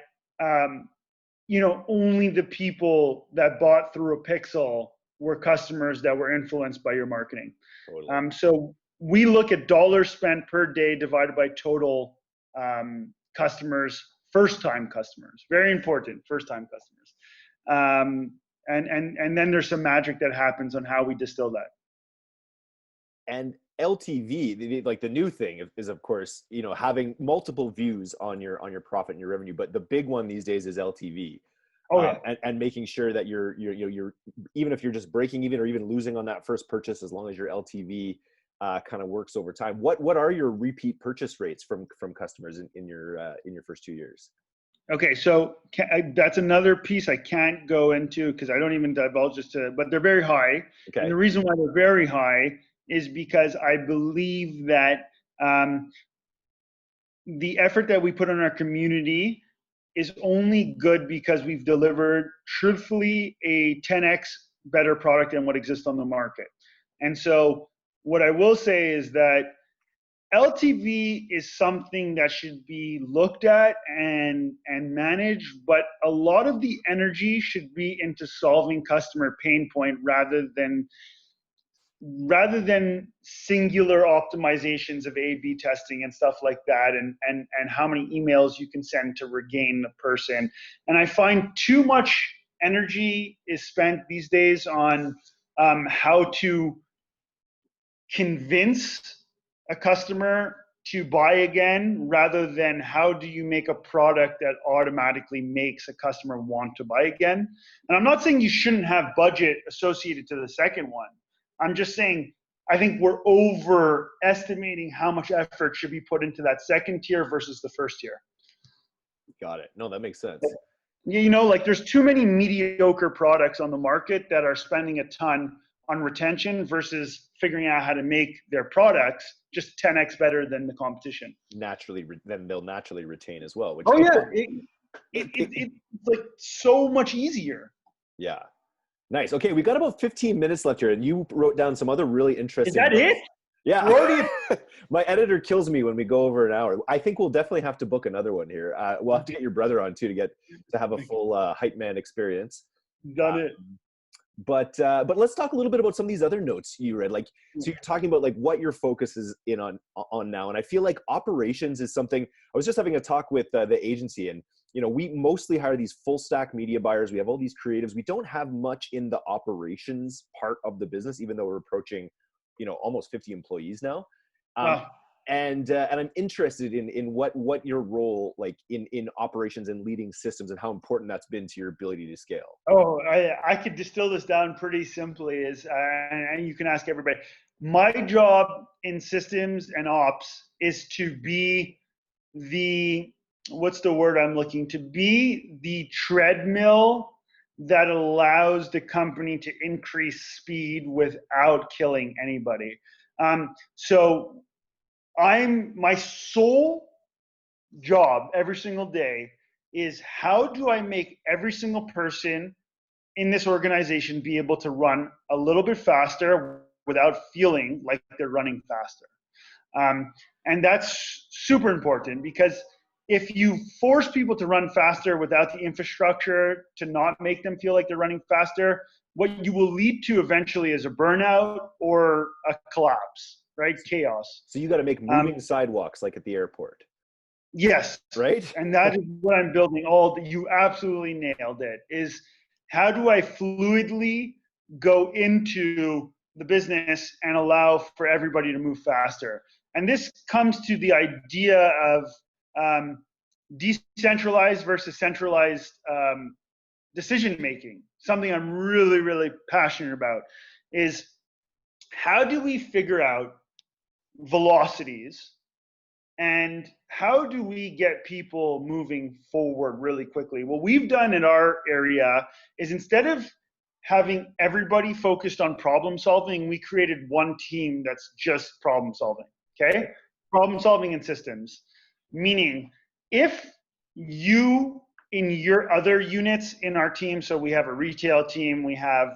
only the people that bought through a pixel were customers that were influenced by your marketing. Totally. So we look at dollars spent per day divided by total customers, first-time customers. Very important, first-time customers. And then there's some magic that happens on how we distill that. And LTV, like the new thing is of course, having multiple views on your profit and your revenue, but the big one these days is LTV. Oh yeah. And making sure that you're even if you're just breaking even or even losing on that first purchase, as long as your LTV kind of works over time. What are your repeat purchase rates from customers in your first 2 years? Okay, so that's another piece I can't go into because I don't even divulge this but they're very high. Okay. And the reason why they're very high is because I believe that the effort that we put on our community is only good because we've delivered truthfully a 10x better product than what exists on the market. And so what I will say is that LTV is something that should be looked at and managed, but a lot of the energy should be into solving customer pain point rather than singular optimizations of A/B testing and stuff like that, and how many emails you can send to regain the person. And I find too much energy is spent these days on how to convince a customer to buy again rather than how do you make a product that automatically makes a customer want to buy again. And I'm not saying you shouldn't have budget associated to the second one. I'm just saying I think we're overestimating how much effort should be put into that second tier versus the first tier. Got it. No, that makes sense. Like there's too many mediocre products on the market that are spending a ton on retention versus figuring out how to make their products just 10x better than the competition. Then they'll naturally retain as well. It's like so much easier. Yeah. Nice. Okay, we got about 15 minutes left here, and you wrote down some other really interesting. Is that it? Yeah. My editor kills me when we go over an hour. I think we'll definitely have to book another one here. We'll have to get your brother on too to have a full hype man experience. Got it. But let's talk a little bit about some of these other notes you read. Like, so you're talking about like what your focus is in on now, and I feel like operations is something. I was just having a talk with the agency, and we mostly hire these full stack media buyers. We have all these creatives. We don't have much in the operations part of the business, even though we're approaching, almost 50 employees now. Wow. And I'm interested in what your role like in operations and leading systems and how important that's been to your ability to scale. Oh, I could distill this down pretty simply and you can ask everybody. My job in systems and ops is to be what's the word I'm looking to be the treadmill that allows the company to increase speed without killing anybody. So my sole job every single day is how do I make every single person in this organization be able to run a little bit faster without feeling like they're running faster. And that's super important, because if you force people to run faster without the infrastructure to not make them feel like they're running faster, what you will lead to eventually is a burnout or a collapse, right? Chaos. So you got to make moving sidewalks like at the airport. Yes. Right? And that is what I'm building. You absolutely nailed it. Is how do I fluidly go into the business and allow for everybody to move faster? And this comes to the idea of decentralized versus centralized decision making. Something I'm really, really passionate about is how do we figure out velocities and how do we get people moving forward really quickly? What we've done in our area is, instead of having everybody focused on problem solving, we created one team that's just problem solving, okay? Problem solving and systems. Meaning, if you, in your other units in our team, so we have a retail team, we have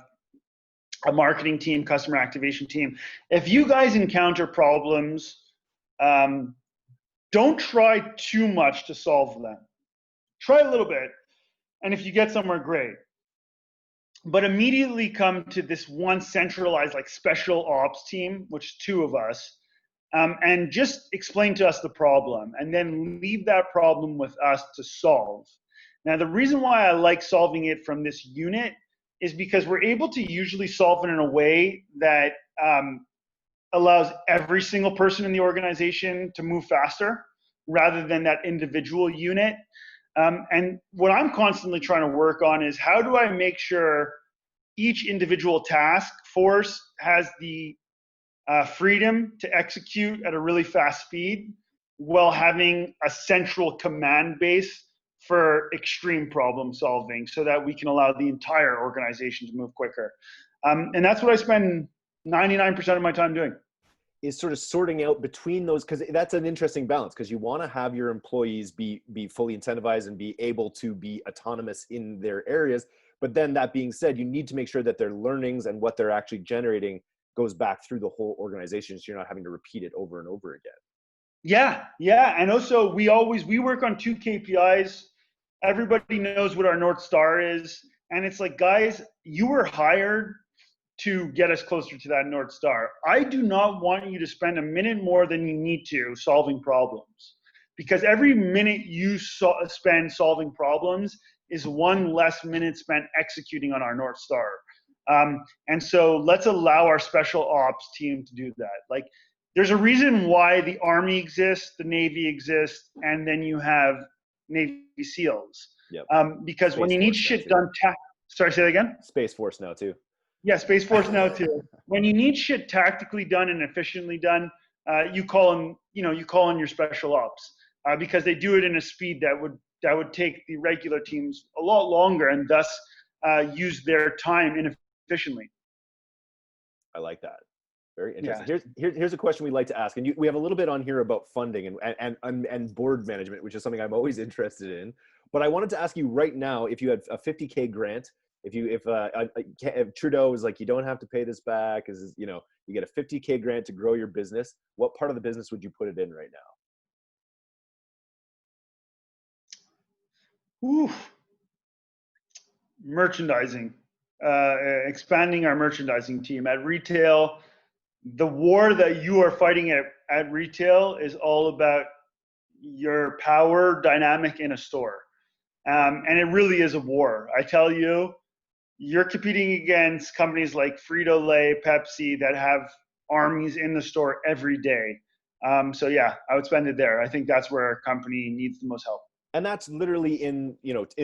a marketing team, customer activation team, if you guys encounter problems, don't try too much to solve them. Try a little bit, and if you get somewhere, great. But immediately come to this one centralized, like, special ops team, which is 2 of us, and just explain to us the problem, and then leave that problem with us to solve. Now, the reason why I like solving it from this unit is because we're able to usually solve it in a way that allows every single person in the organization to move faster rather than that individual unit. And what I'm constantly trying to work on is, how do I make sure each individual task force has the freedom to execute at a really fast speed while having a central command base for extreme problem solving, so that we can allow the entire organization to move quicker. And that's what I spend 99% of my time doing. Is sort of sorting out between those, because that's an interesting balance, because you want to have your employees be fully incentivized and be able to be autonomous in their areas. But then, that being said, you need to make sure that their learnings and what they're actually generating goes back through the whole organization, so you're not having to repeat it over and over again. Yeah. And also, we work on 2 KPIs. Everybody knows what our North Star is. And it's like, guys, you were hired to get us closer to that North Star. I do not want you to spend a minute more than you need to solving problems, because every minute you spend solving problems is 1 less minute spent executing on our North Star. And so let's allow our special ops team to do that. Like, there's a reason why the Army exists, the Navy exists, and then you have Navy SEALs. Yep. Because Space when you need Force shit now, done, sorry, say that again? Space Force now too. Yeah, Space Force now too. When you need shit tactically done and efficiently done, you call in your special ops, because they do it in a speed that would take the regular teams a lot longer, and thus use their time inefficiently. I like that. Very interesting. Yeah. Here's a question we'd like to ask, and we have a little bit on here about funding and board management, which is something I'm always interested in. But I wanted to ask you right now, if you had a $50K grant, if Trudeau was like, you don't have to pay this back, you get a $50K grant to grow your business, what part of the business would you put it in right now? Ooh, merchandising, expanding our merchandising team at retail. The war that you are fighting at retail is all about your power dynamic in a store. And it really is a war. I tell you, you're competing against companies like Frito-Lay, Pepsi, that have armies in the store every day. So yeah, I would spend it there. I think that's where our company needs the most help. And that's literally in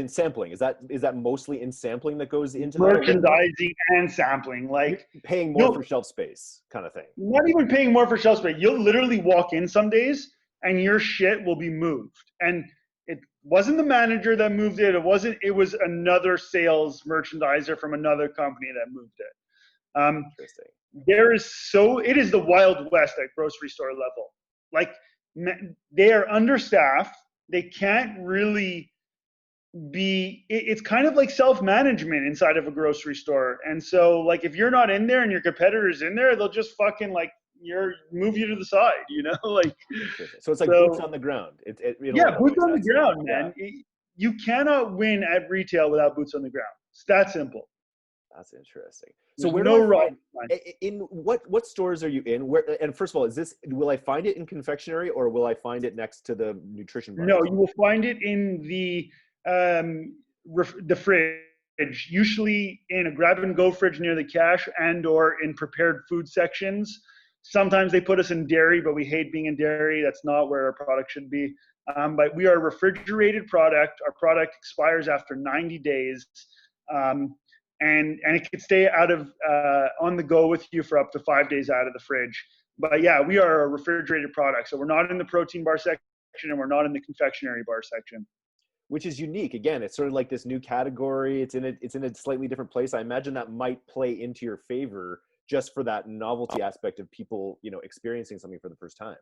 sampling. Is that mostly in sampling that goes into merchandising and sampling? Like, you're paying more for shelf space kind of thing. Not even paying more for shelf space. You'll literally walk in some days and your shit will be moved. And it wasn't the manager that moved it. It was another sales merchandiser from another company that moved it. Interesting. It is the Wild West at grocery store level. Like, they are understaffed. They can't really it's kind of like self-management inside of a grocery store. And so like if you're not in there and your competitor's in there, they'll just fucking like move you to the side, like. So it's like boots on the ground. Yeah, boots on the ground, man. You cannot win at retail without boots on the ground. It's that simple. That's interesting. So There's where no do I find in what stores are you in? Where, and first of all, will I find it in confectionery or will I find it next to the nutrition bar? No, you will find it in the fridge, usually in a grab and go fridge near the cash and or in prepared food sections. Sometimes they put us in dairy, but we hate being in dairy. That's not where our product should be. But we are a refrigerated product. Our product expires after 90 days. And it can stay out of on the go with you for up to 5 days out of the fridge. But yeah, we are a refrigerated product. So we're not in the protein bar section and we're not in the confectionery bar section. Which is unique. Again, it's sort of like this new category. It's in a slightly different place. I imagine that might play into your favor just for that novelty aspect of people, experiencing something for the first time.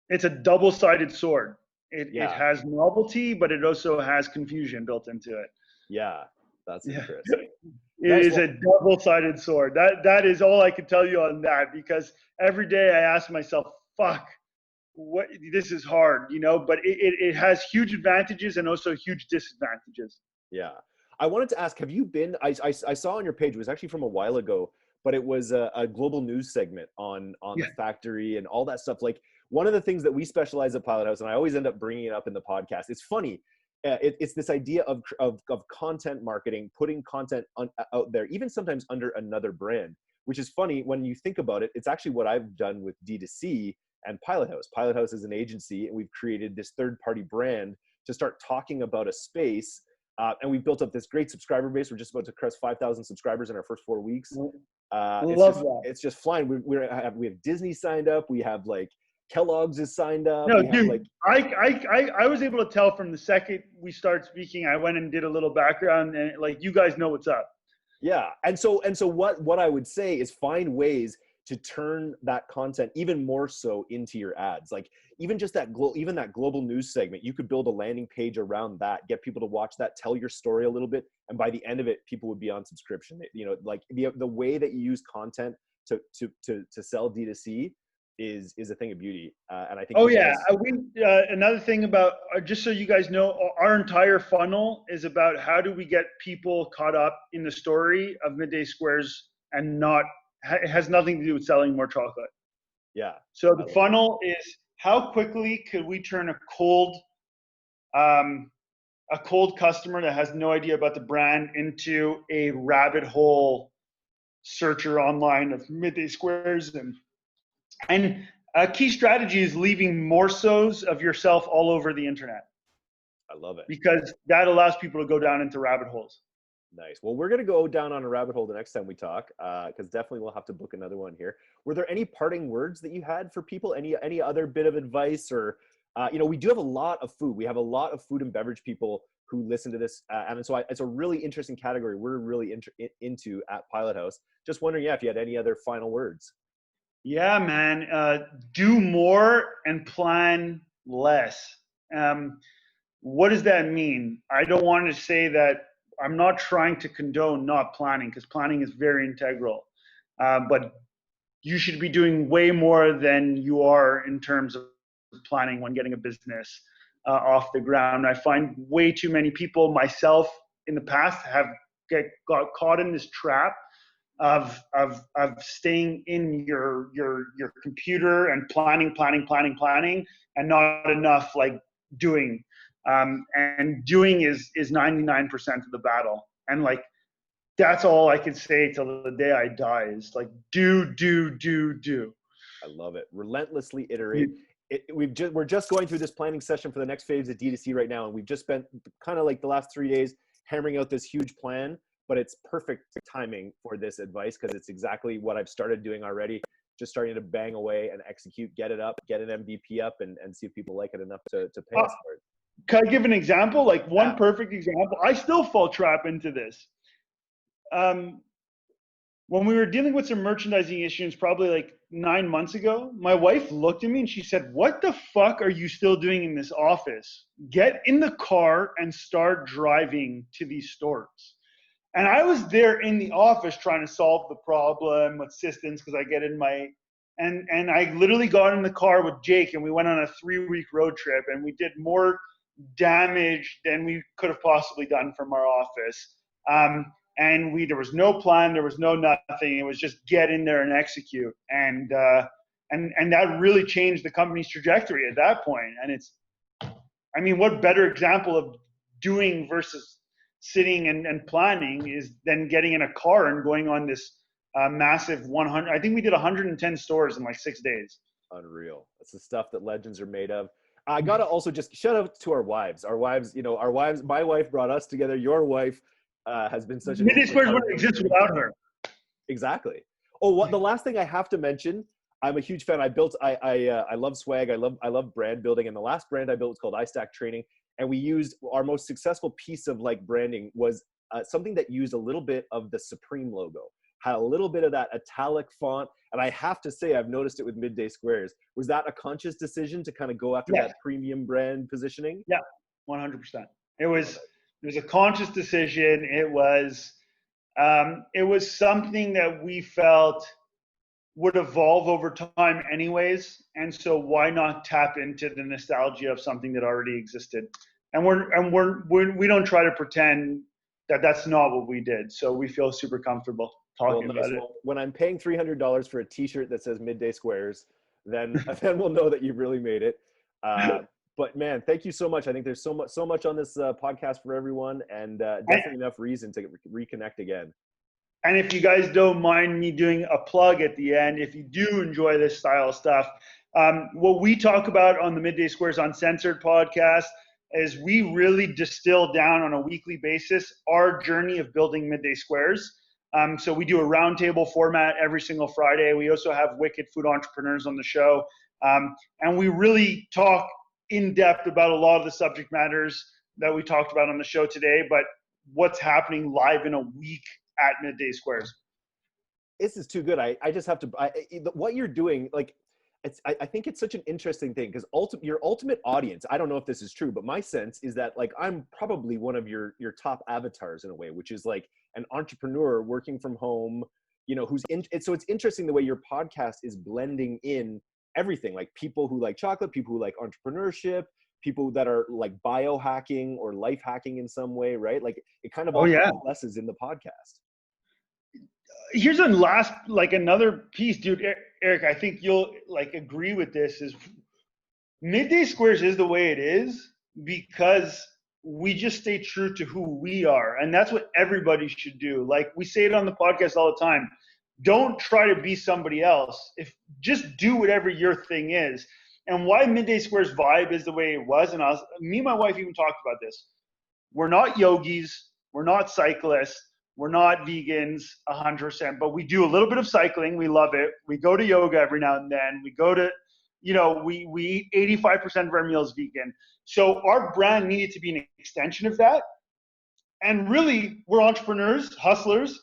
It's a double-sided sword. It has novelty, but it also has confusion built into it. Yeah, that's interesting. It is a double-sided sword. That is all I can tell you on that, because every day I ask myself, fuck, this is hard, but it has huge advantages and also huge disadvantages. Yeah. I wanted to ask, have you been, I saw on your page, it was actually from a while ago, but it was a global news segment on the factory and all that stuff. Like one of the things that we specialize at Pilot House, and I always end up bringing it up in the podcast, it's funny. It's this idea of content marketing, putting content out there, even sometimes under another brand, which is funny when you think about it. It's actually what I've done with D2C and Pilot House. Pilot House is an agency, and we've created this third-party brand to start talking about a space. And we've built up this great subscriber base. We're just about to crest 5,000 subscribers in our first 4 weeks. It's just flying. We have Disney signed up. We have like Kellogg's is signed up. No, dude, I was able to tell from the second we started speaking. I went and did a little background, and like you guys know what's up. Yeah, and so what I would say is find ways to turn that content even more so into your ads. Like even just that global news segment, you could build a landing page around that, get people to watch that, tell your story a little bit, and by the end of it, people would be on subscription. Like the way that you use content to sell D2C is a thing of beauty. And I think. Oh yeah, another thing about just so you guys know, our entire funnel is about how do we get people caught up in the story of Midday Squares and not. It has nothing to do with selling more chocolate. Yeah. So the funnel is how quickly could we turn a cold customer that has no idea about the brand into a rabbit hole searcher online of Midday Squares, and a key strategy is leaving morsos of yourself all over the internet. I love it. Because that allows people to go down into rabbit holes. Nice. Well, we're going to go down on a rabbit hole the next time we talk, because definitely we'll have to book another one here. Were there any parting words that you had for people? Any other bit of advice? Or, we do have a lot of food. We have a lot of food and beverage people who listen to this. And so it's a really interesting category we're really into at Pilot House. Just wondering, if you had any other final words. Yeah, man. Do more and plan less. What does that mean? I don't want to say that. I'm not trying to condone not planning, because planning is very integral. But you should be doing way more than you are in terms of planning when getting a business off the ground. I find way too many people, myself in the past, have got caught in this trap of staying in your computer and planning, and not enough like doing. And doing is 99% of the battle. And like, that's all I can say till the day I die is like, do. I love it. Relentlessly iterate. We're just going through this planning session for the next phase of D2C right now. And we've just spent kind of like the last 3 days hammering out this huge plan, but it's perfect timing for this advice, because it's exactly what I've started doing already. Just starting to bang away and execute, get it up, get an MVP up, and see if people like it enough to pay us for it. Can I give an example? Like one perfect example. I still fall trap into this. When we were dealing with some merchandising issues, probably like 9 months ago, my wife looked at me and she said, "What the fuck are you still doing in this office? Get in the car and start driving to these stores." And I was there in the office trying to solve the problem with systems because I get in my and I literally got in the car with Jake and we went on a 3-week road trip and we did more damage than we could have possibly done from our office. And there was no plan, there was no nothing. It was just get in there and execute. And that really changed the company's trajectory at that point. And I mean, what better example of doing versus sitting and planning is than getting in a car and going on this massive 100. I think we did 110 stores in like 6 days. Unreal. That's the stuff that legends are made of. I gotta also just shout out to our wives. Our wives, my wife brought us together. Your wife has been such an Midday Squares wouldn't exist without her. Exactly. Oh, the last thing I have to mention, I'm a huge fan. I love swag. I love brand building. And the last brand I built was called iStack Training. And we used our most successful piece of like branding was something that used a little bit of the Supreme logo, had a little bit of that italic font. And I have to say, I've noticed it with Midday Squares. Was that a conscious decision to kind of go after that premium brand positioning? Yeah, 100%. It was a conscious decision. It was something that we felt would evolve over time anyways. And so why not tap into the nostalgia of something that already existed? And we don't try to pretend that that's not what we did. So we feel super comfortable talking about it. Well, when I'm paying $300 for a t-shirt that says Midday Squares, then we'll know that you've really made it. But man, thank you so much. I think there's so much on this podcast for everyone, and definitely enough reason to reconnect again. And if you guys don't mind me doing a plug at the end, if you do enjoy this style of stuff, what we talk about on the Midday Squares Uncensored podcast is we really distill down on a weekly basis our journey of building Midday Squares. So we do a roundtable format every single Friday. We also have wicked food entrepreneurs on the show. And we really talk in depth about a lot of the subject matters that we talked about on the show today, but what's happening live in a week at Midday Squares. This is too good. I just have to, what you're doing, like, I think it's such an interesting thing because your ultimate audience, I don't know if this is true, but my sense is that like, I'm probably one of your top avatars in a way, which is like an entrepreneur working from home, so it's interesting the way your podcast is blending in everything, like people who like chocolate, people who like entrepreneurship, people that are like biohacking or life hacking in some way, right? Like it kind of all coalesces in the podcast. Here's another piece, dude. Eric, I think you'll like agree with this is Midday Squares is the way it is because we just stay true to who we are. And that's what everybody should do. Like we say it on the podcast all the time. Don't try to be somebody else. Just do whatever your thing is. And why Midday Squares vibe is the way it was, and me and my wife even talked about this. We're not yogis, we're not cyclists, we're not vegans 100%, but we do a little bit of cycling. We love it. We go to yoga every now and then. We go to, we eat 85% of our meals vegan. So our brand needed to be an extension of that. And really, we're entrepreneurs, hustlers,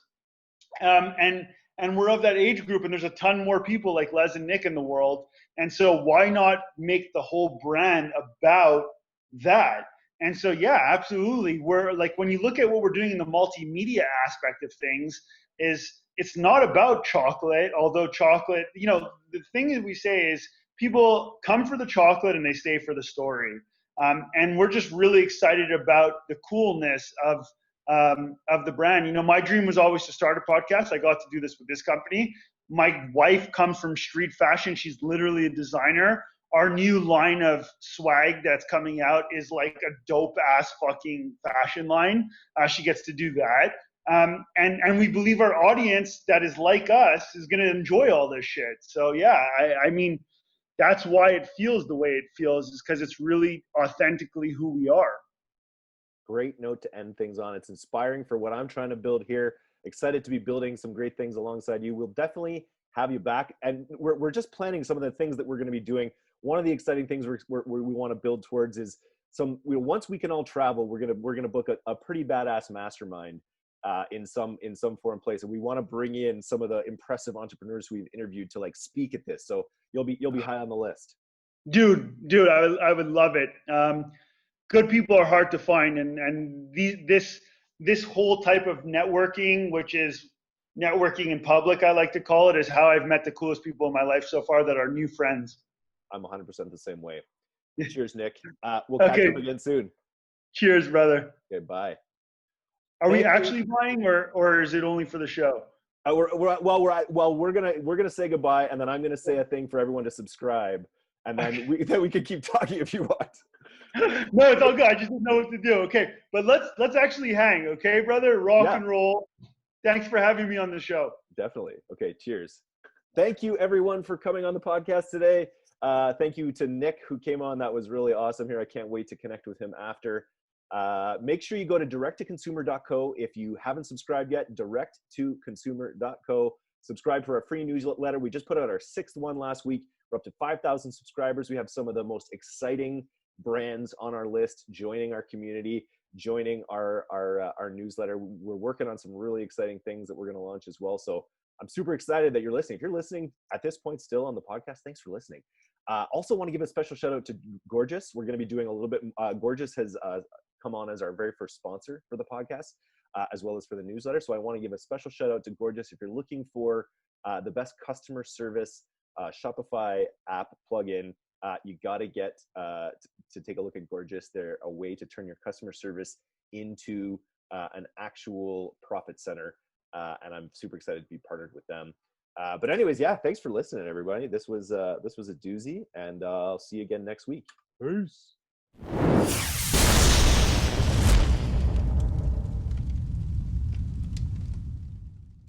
and we're of that age group, and there's a ton more people like Les and Nick in the world. And so why not make the whole brand about that? And so, yeah, absolutely. We're like, when you look at what we're doing in the multimedia aspect of things, it's not about chocolate, although chocolate, the thing that we say is people come for the chocolate and they stay for the story. And we're just really excited about the coolness of the brand. My dream was always to start a podcast. I got to do this with this company. My wife comes from street fashion. She's literally a designer. Our new line of swag that's coming out is like a dope ass fucking fashion line. She gets to do that. And we believe our audience that is like us is going to enjoy all this shit. So yeah, I mean, that's why it feels the way it feels, is because it's really authentically who we are. Great note to end things on. It's inspiring for what I'm trying to build here. Excited to be building some great things alongside you. We'll definitely have you back. And we're just planning some of the things that we're going to be doing. One of the exciting things we want to build towards is once we can all travel, we're going to book a pretty badass mastermind in some form place. And we want to bring in some of the impressive entrepreneurs we've interviewed to like speak at this. So you'll be high on the list. Dude, I would love it. Good people are hard to find, and this whole type of networking, which is networking in public, I like to call it, is how I've met the coolest people in my life so far that are new friends. I'm 100% the same way. Cheers, Nick. We'll catch up again soon. Cheers, brother. Okay, bye. Are we actually buying, or is it only for the show? We're gonna say goodbye, and then I'm gonna say a thing for everyone to subscribe, and then we can keep talking if you want. No, it's all good. I just didn't know what to do. Okay, but let's actually hang. Okay, brother. Rock and roll. Thanks for having me on the show. Definitely. Okay. Cheers. Thank you, everyone, for coming on the podcast today. Thank you to Nick, who came on. That was really awesome here. I can't wait to connect with him after. Make sure you go to directtoconsumer.co. If you haven't subscribed yet, directtoconsumer.co. Subscribe for our free newsletter. We just put out our 6th one last week. We're up to 5,000 subscribers. We have some of the most exciting brands on our list joining our community, joining our newsletter. We're working on some really exciting things that we're going to launch as well. So I'm super excited that you're listening. If you're listening at this point still on the podcast, thanks for listening. Also want to give a special shout out to Gorgeous. We're going to be doing a little bit. Gorgeous has come on as our very first sponsor for the podcast, as well as for the newsletter. So I want to give a special shout out to Gorgeous. If you're looking for the best customer service Shopify app plugin, you got to get to take a look at Gorgeous. They're a way to turn your customer service into an actual profit center. And I'm super excited to be partnered with them. But anyways, yeah, thanks for listening, everybody. This was a doozy, and I'll see you again next week. Peace.